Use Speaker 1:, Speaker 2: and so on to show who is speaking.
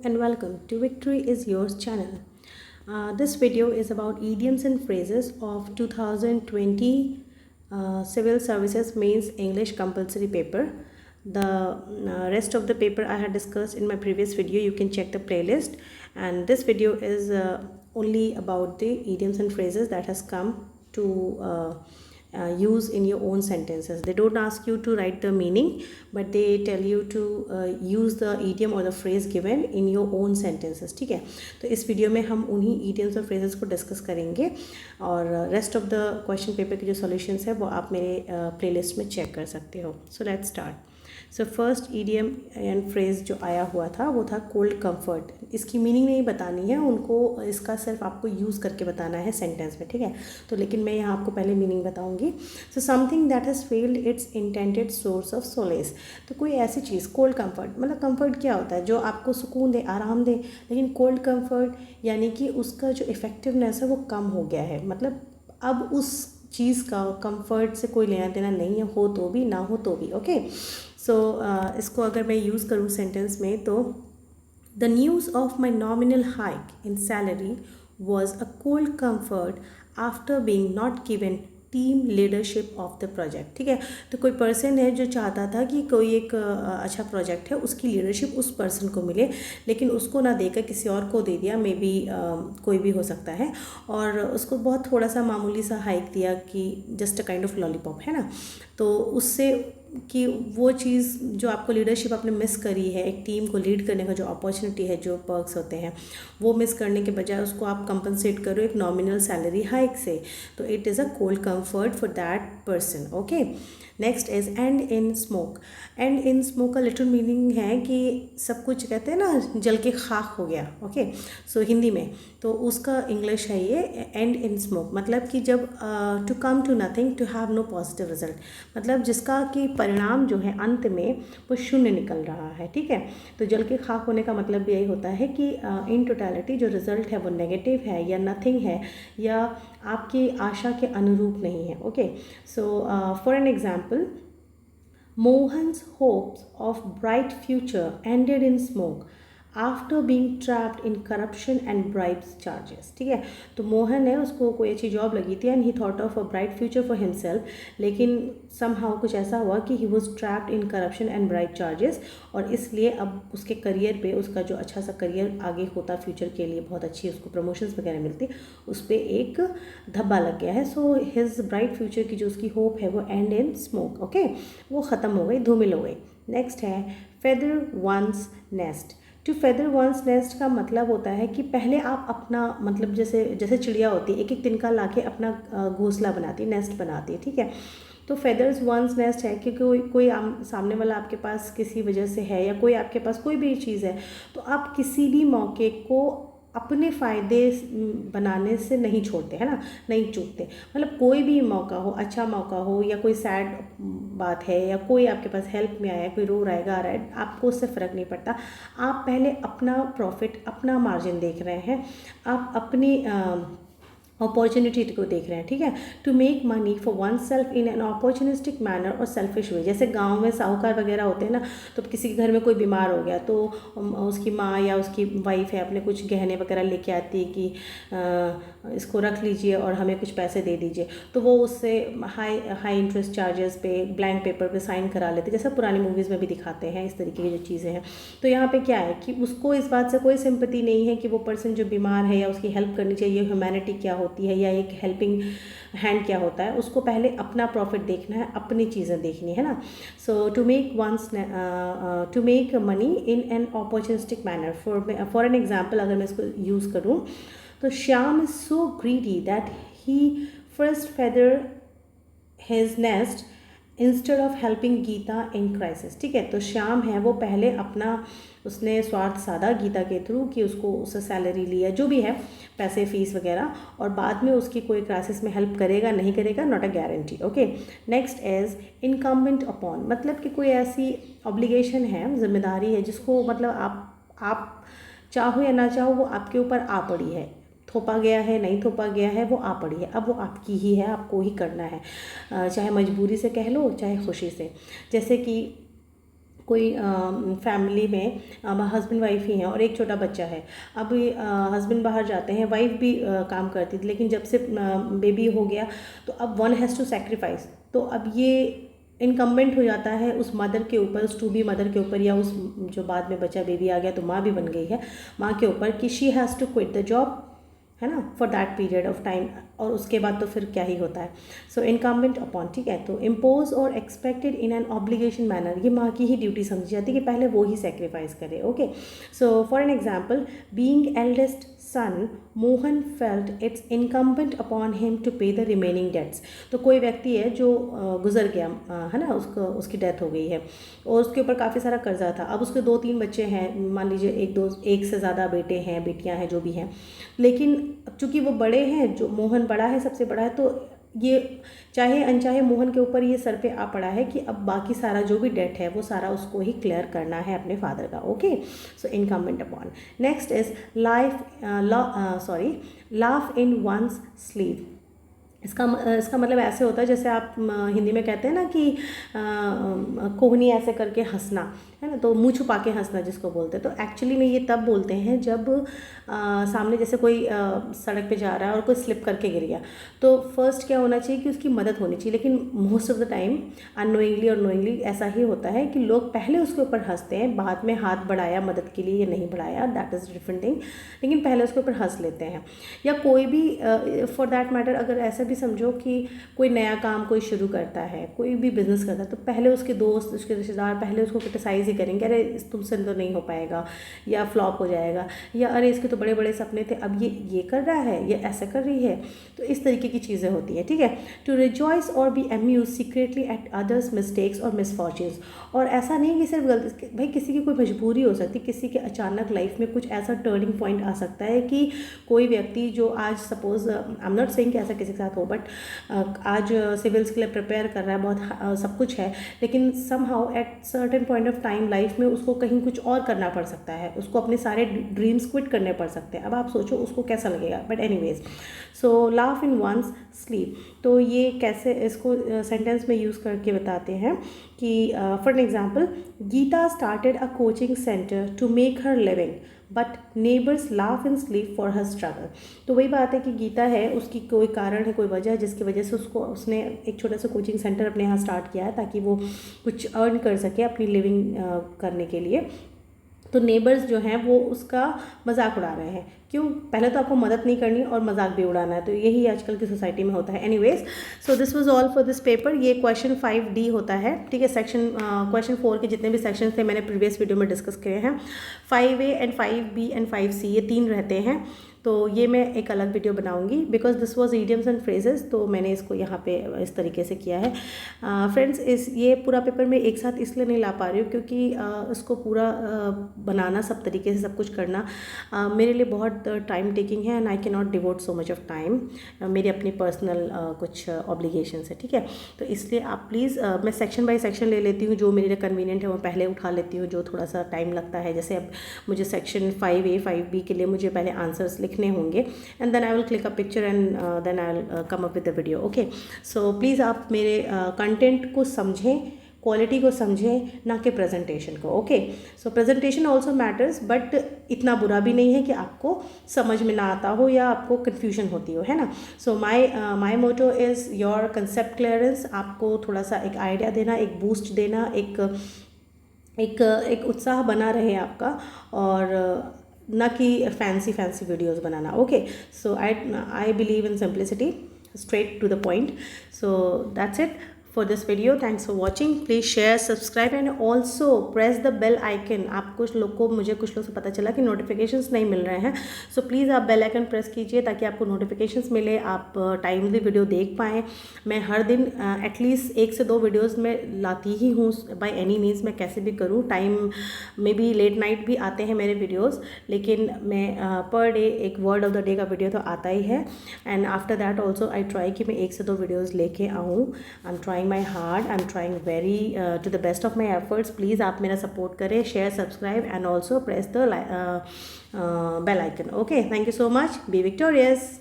Speaker 1: and welcome to Victory is Yours channel. This video is about idioms and phrases of 2020 Civil Services Mains English compulsory paper. The rest of the paper I had discussed in my previous video. You can check the playlist, and this video is only about the idioms and phrases that has come to use in your own sentences. They don't ask you to write the meaning, but they tell you to use the idiom or the phrase given in your own sentences. ठीक है, तो इस video में हम उन्हीं idioms और phrases को discuss करेंगे, और rest of the question paper के जो सॉल्यूशंस है वो आप मेरे प्लेलिस्ट में चेक कर सकते हो. So let's start. So first idiom and phrase जो आया हुआ था वो था कोल्ड कंफर्ट. इसकी मीनिंग नहीं बतानी है उनको, इसका सिर्फ आपको यूज़ करके बताना है सेंटेंस में, ठीक है. तो लेकिन मैं यहाँ आपको पहले मीनिंग बताऊँगी. So something that has failed it's intended source of solace. तो कोई ऐसी चीज़, कोल्ड कंफर्ट मतलब कंफर्ट क्या होता है? जो आपको सुकून दे, आराम दे. लेकिन कोल्ड कंफर्ट यानी कि उसका जो इफ़ेक्टिवनेस है वो कम हो गया है. मतलब अब उस चीज़ का कंफर्ट से कोई लेना देना नहीं है, हो तो भी ना हो तो भी. ओके, सो इसको अगर मैं यूज़ करूँ सेंटेंस में, तो the news of my nominal hike in salary was a cold comfort after being not given team leadership of the project. ठीक है, तो कोई पर्सन है जो चाहता था कि कोई एक अच्छा प्रोजेक्ट है, उसकी लीडरशिप उस पर्सन को मिले, लेकिन उसको ना देकर किसी और को दे दिया. मे बी कोई भी हो सकता है, और उसको बहुत थोड़ा सा मामूली सा हाइक दिया कि just a kind of lollipop, है ना. तो उससे कि वो चीज़ जो आपको लीडरशिप आपने मिस करी है, एक टीम को लीड करने का जो अपॉर्चुनिटी है, जो पर्क्स होते हैं, वो मिस करने के बजाय उसको आप कंपनसेट करो एक नॉमिनल सैलरी हाइक से. तो it is a cold comfort for that person. Okay, next is and in smoke. And in smoke का लिटरल मीनिंग है कि सब कुछ कहते हैं ना, जल के खाक हो गया. ओके, सो हिंदी में तो उसका इंग्लिश है ये एंड इन स्मोक. मतलब कि जब to come to nothing, to have no positive result, मतलब जिसका कि परिणाम जो है अंत में वो शून्य निकल रहा है. ठीक है, तो जल के खाक होने का मतलब यही होता है कि इन टोटलिटी जो रिजल्ट है वो नेगेटिव है या नथिंग है या आपकी आशा के अनुरूप नहीं है. Okay, so for an example, Mohan's hopes of bright future ended in smoke after being trapped in corruption and bribes charges. ठीक है, तो मोहन है, उसको कोई अच्छी जॉब लगी थी and he thought of a bright future for himself, लेकिन समहाउ कुछ ऐसा हुआ कि he was trapped in corruption and bribe charges, और इसलिए अब उसके करियर पे, उसका जो अच्छा सा करियर आगे होता फ्यूचर के लिए, बहुत अच्छी उसको प्रमोशंस वगैरह मिलती, उस पर एक धब्बा लग गया है. सो हिज ब्राइट फ्यूचर की जो उसकी होप है वो एंड इन स्मोक. ओके, वो ख़त्म हो गई, धूमिल हो गई. नेक्स्ट है feather one's nest. To feather one's nest का मतलब होता है कि पहले आप अपना, मतलब जैसे जैसे चिड़िया होती है, एक एक तिनका लाके अपना घोंसला बनाती है, नेस्ट बनाती है. ठीक है, तो फेदर्स वंस नेस्ट है क्योंकि कोई सामने वाला आपके पास किसी वजह से है, या कोई आपके पास कोई भी चीज़ है, तो आप किसी भी मौके को अपने फ़ायदे बनाने से नहीं छोड़ते, है ना, नहीं चूकते. मतलब कोई भी मौका हो, अच्छा मौका हो या कोई सैड बात है, या कोई आपके पास हेल्प में आया है, कोई रो रहा है, गा रहा है, आपको उससे फ़र्क नहीं पड़ता. आप पहले अपना प्रॉफिट, अपना मार्जिन देख रहे हैं, आप अपनी अपॉर्चुनिटी को देख रहे हैं. ठीक है, to make money for oneself in an opportunistic manner और सेल्फिश वे. जैसे गांव में साहूकार वगैरह होते हैं ना, तो किसी के घर में कोई बीमार हो गया तो उसकी माँ या उसकी वाइफ है, अपने कुछ गहने वगैरह लेके आती है कि इसको रख लीजिए और हमें कुछ पैसे दे दीजिए, तो वो उससे हाई इंटरेस्ट चार्जेस पे ब्लैंक पेपर पे साइन करा लेते, जैसा पुरानी मूवीज़ में भी दिखाते हैं इस तरीके की जो चीज़ें हैं. तो यहाँ पे क्या है कि उसको इस बात से कोई सिंपैथी नहीं है कि वो पर्सन जो बीमार है या उसकी हेल्प करनी चाहिए, ह्यूमैनिटी क्या होती है या एक हेल्पिंग हैंड क्या होता है. उसको पहले अपना प्रॉफिट देखना है, अपनी चीज़ें देखनी है ना. So to make money in an opportunistic manner. For an example अगर मैं इसको यूज़ करूँ, तो Shyam is so greedy that he first feather his nest instead of helping Gita in crisis. ठीक है, तो श्याम है वो पहले अपना, उसने स्वार्थ साधा गीता के थ्रू कि उसको उससे सैलरी लिया, जो भी है पैसे फीस वगैरह, और बाद में उसकी कोई क्राइसिस में हेल्प करेगा नहीं करेगा, not a guarantee. Okay, next is incumbent upon. मतलब कि कोई ऐसी ऑब्लिगेशन है, जिम्मेदारी है, जिसको मतलब आप चाहो या ना चाहो वो आपके ऊपर आ पड़ी है, थोपा गया है, नहीं थोपा गया है, वो आ पड़ी है, अब वो आपकी ही है, आपको ही करना है, चाहे मजबूरी से कह लो चाहे खुशी से. जैसे कि कोई फैमिली में हस्बैंड वाइफ ही हैं और एक छोटा बच्चा है। अब हस्बैंड बाहर जाते हैं, वाइफ भी काम करती थी, लेकिन जब से बेबी हो गया तो अब वन हैज़ टू सेक्रीफाइस। तो अब ये इनकम्बेंट हो जाता है उस मदर के ऊपर, उस टू बी मदर के ऊपर, या उस जो बाद में बच्चा बेबी आ गया तो माँ भी बन गई है, माँ के ऊपर, कि she has to quit the job, है ना, for that period of time. और उसके बाद तो फिर क्या ही होता है। सो इनकम्बेंट अपॉन, ठीक है। तो इम्पोज और expected in an obligation manner, ये माँ की ही ड्यूटी समझी जाती है कि पहले वो ही सेक्रीफाइस करे। Okay, so for an example, being eldest son Mohan felt it's incumbent upon him to pay the remaining debts. तो कोई व्यक्ति है जो गुजर गया, है ना, उसकी डेथ हो गई है और उसके ऊपर काफ़ी सारा कर्जा था। अब उसके 2-3 बच्चे हैं, मान लीजिए एक से ज़्यादा बेटे हैं, बेटियां हैं, जो भी हैं, लेकिन चूँकि वो बड़े हैं, जो मोहन बड़ा है, सबसे बड़ा है, तो ये चाहे अनचाहे मोहन के ऊपर ये सर पे आ पड़ा है कि अब बाकी सारा जो भी डेट है वो सारा उसको ही क्लियर करना है अपने फादर का। Okay, so incumbent upon. Next is laugh in one's sleeve. इसका मतलब ऐसे होता है जैसे आप हिंदी में कहते हैं ना कि कोहनी ऐसे करके हंसना, है ना, तो मुंह छुपा के हंसना जिसको बोलते हैं। तो एक्चुअली में ये तब बोलते हैं जब सामने जैसे कोई सड़क पे जा रहा है और कोई स्लिप करके गिर गया, तो फर्स्ट क्या होना चाहिए कि उसकी मदद होनी चाहिए। लेकिन most of the time unknowingly और नोइंगली ऐसा ही होता है कि लोग पहले उसके ऊपर हंसते हैं, बाद में हाथ बढ़ाया मदद के लिए या नहीं बढ़ाया, दैट इज़ डिफरेंट थिंग, लेकिन पहले उसके ऊपर हंस लेते हैं। या कोई भी फॉर दैट मैटर, अगर ऐसा भी समझो कि कोई नया काम कोई शुरू करता है, कोई भी बिजनेस करता है, तो पहले उसके दोस्त, उसके रिश्तेदार पहले उसको क्रिटिसाइज़ ही करेंगे, अरे तुमसे तो नहीं हो पाएगा, या फ्लॉप हो जाएगा, या अरे इसके तो बड़े बड़े सपने थे, अब ये कर रहा है, ये ऐसा कर रही है। तो इस तरीके की चीज़ें होती हैं, ठीक है। टू रिजॉइस और be amuse secretly at others mistakes और मिसफॉर्च्यून्स। और ऐसा नहीं कि सिर्फ गलती, भाई किसी की कोई मजबूरी हो सकती है, किसी के अचानक लाइफ में कुछ ऐसा टर्निंग पॉइंट आ सकता है कि कोई व्यक्ति जो आज suppose, I am not saying कि ऐसा किसी के साथ हो, बट आज सिविल्स के लिए प्रिपेयर कर रहा है, बहुत सब कुछ है, लेकिन somehow at certain point of time life में उसको कहीं कुछ और करना पड़ सकता है, उसको अपने सारे ड्रीम्स क्विट करने पड़ सकते हैं। अब आप सोचो उसको कैसा लगेगा, but anyways, so laugh in one's sleep. तो ये कैसे इसको सेंटेंस में यूज़ करके बताते हैं कि for an example, Geeta started a coaching centre to make her living but neighbours laugh in sleep for her struggle. तो वही बात है कि गीता है, उसकी कोई कारण है, कोई वजह है जिसकी वजह से उसने एक छोटा सा कोचिंग सेंटर अपने यहाँ स्टार्ट किया है ताकि वो कुछ अर्न कर सके अपनी लिविंग करने के लिए। तो नेबर्स जो हैं वो उसका मजाक उड़ा रहे हैं, क्यों? पहले तो आपको मदद नहीं करनी और मजाक भी उड़ाना है, तो यही आजकल की सोसाइटी में होता है। Anyways, so this was all for this paper. ये क्वेश्चन 5D होता है, ठीक है। क्वेश्चन 4 के जितने भी सेक्शन थे मैंने प्रीवियस वीडियो में डिस्कस किए हैं। 5A and 5B and 5C ये 3 रहते हैं, तो ये मैं एक अलग वीडियो बनाऊंगी because this was idioms and phrases, तो मैंने इसको यहाँ पे इस तरीके से किया है। फ्रेंड्स, ये पूरा पेपर मैं एक साथ इसलिए नहीं ला पा रही हूँ क्योंकि इसको पूरा बनाना, सब तरीके से सब कुछ करना मेरे लिए बहुत टाइम टेकिंग है and I can not devote so much of time. मेरी अपनी पर्सनल कुछ ऑब्लिगेशंस है, ठीक है। तो इसलिए आप प्लीज़, मैं सेक्शन बाय सेक्शन ले लेती हूँ, जो मेरे लिए कन्वीनियंट है वो पहले उठा लेती हूँ, जो थोड़ा सा टाइम लगता है। जैसे अब मुझे सेक्शन 5A 5B के लिए मुझे पहले आंसर्स लिखने होंगे and then I will click a picture and then I will come up with the video. Okay, so please आप मेरे कंटेंट को समझें, क्वालिटी को समझें, ना कि प्रेजेंटेशन को। Okay, so presentation also matters, but इतना बुरा भी नहीं है कि आपको समझ में ना आता हो या आपको कन्फ्यूजन होती हो, है ना। So my motto is your concept clearance, आपको थोड़ा सा एक आइडिया देना, एक बूस्ट देना, एक उत्साह बना रहे आपका, और ना कि fancy videos banana. Okay, so I believe in simplicity, straight to the point. So that's it for this video. Thanks for watching. Please share, subscribe and also press the bell icon. आप कुछ लोग को, मुझे कुछ लोग से पता चला कि नोटिफिकेशंस नहीं मिल रहे हैं, सो प्लीज़ आप बेल आइकन प्रेस कीजिए ताकि आपको नोटिफिकेशंस मिले, आप टाइमली वीडियो देख पाएँ। मैं हर दिन एटलीस्ट 1 से 2 वीडियोज़ में लाती ही हूँ बाय एनी मीन्स, मैं कैसे भी करूँ। टाइम में भी लेट नाइट भी आते हैं मेरे वीडियोज़, लेकिन मैं पर डे एक वर्ड ऑफ द डे का वीडियो तो आता ही है। And after that also I try कि मैं 1 से 2 वीडियोज़ लेके आऊँ। I am trying my hard, I am trying very to the best of my efforts. Please आप मेरा सपोर्ट करें, share, subscribe and also press the bell icon. Okay, thank you so much, be victorious.